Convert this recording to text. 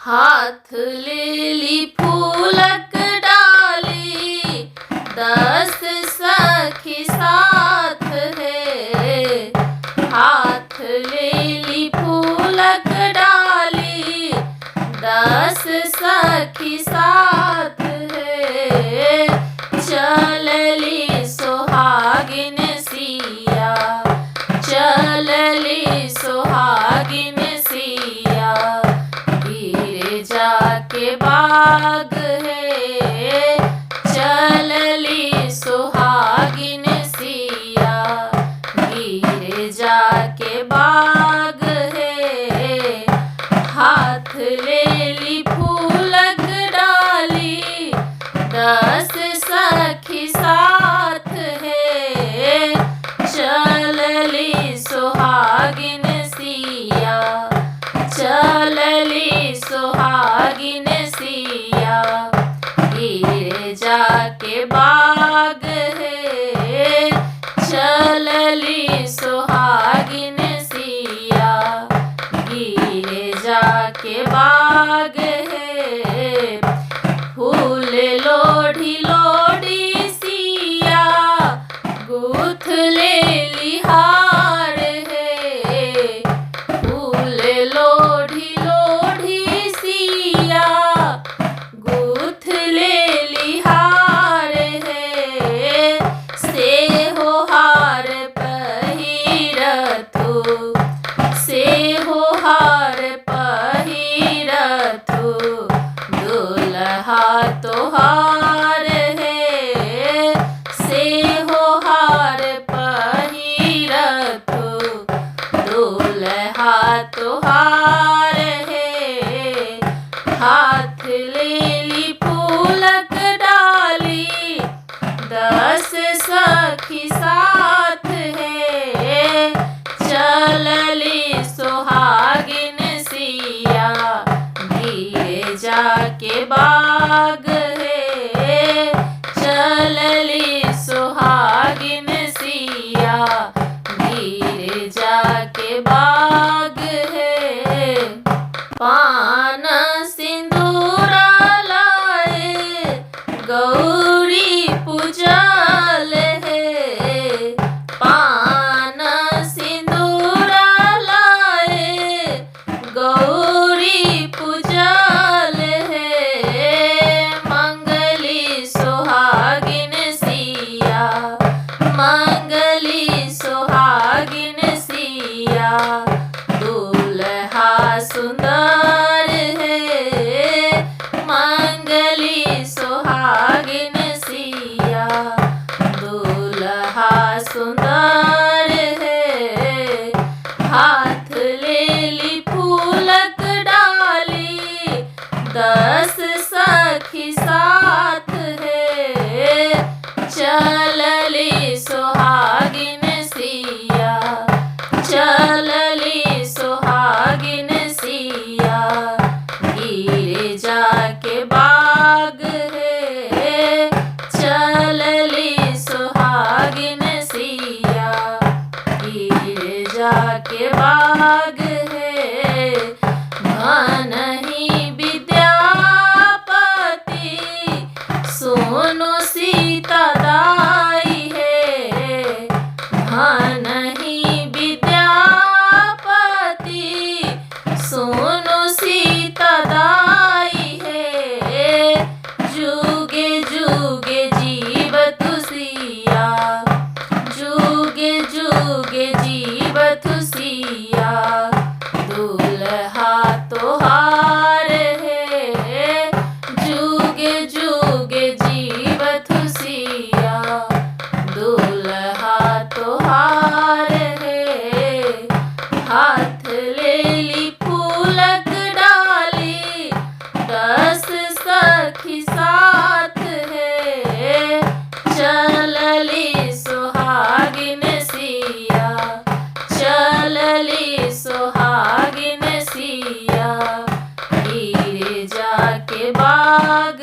हाथ लेली फूलक डाली, 10 सखी साथ है। हाथ लेली फूलक डाली, 10 सखी साथ है। चलली सोहागिन सिया, चलली सोहागिन सिया, गिर जाके बाग है। चलली सोहागिन सिया, गिर जाके बाग है। हाथ लेली फूलक डाली, 10 सखी साथ है। चलली सोहागिन सिया, चलली सोहागिन सिया, गिर जाके बाग है। चलली सोहागिन सिया, गिर जाके बाग है। फूल लोढ़ी लोढ़ी सिया, गूथ लेली हार है। फूल लोढ़ी लोढ़ी सिया, गूथ लेली हार है। से हो हार पहिरथु, से हो हार पहिरथु, दुल्हा तोहार है। से हो हार पहिरथु, दुल्हा तोहार है। हाथ लेली फूलक डाली, 10 सखी साथ है। चलली सोहागिन सिया, गिर जाके बाग है। चलली सोहागिन सिया, गिर जाके बाग है। पान सिंदूर लाए, गौरी पूजल है। पान सिंदूर लाए, गौरी पूजल है। मंगली सोहागिन सिया, मंगली सोहागिन सिया, दुल्हा सुंदर है। मंगली सोहागिन सिया, दुल्हा सुंदर है। हाथ लेली फूलक डाली, 10 सखी साथ है। चलली सोहागिन सिया, चलली सोहागिन सिया, गिर जाके बाग है। चलली सोहागिन सिया, गिर जाके बाग है। धन ही विद्यापति, सोनो सीता दाई है। धन ही विद्यापति, सोनो सीता दाई है। जुगे जुगे जीवतु सिया, जुगे जुगे जीवतु सिया, दुल्हा तोहार है। जुगे जुगे जीवतु सिया, दुल्हा तोहार है। हाथ लेली फूलक डाली, 10 सखी साथ है। चलली सोहागिन सिया, चलली सोहागिन सिया, गिर जाके बाग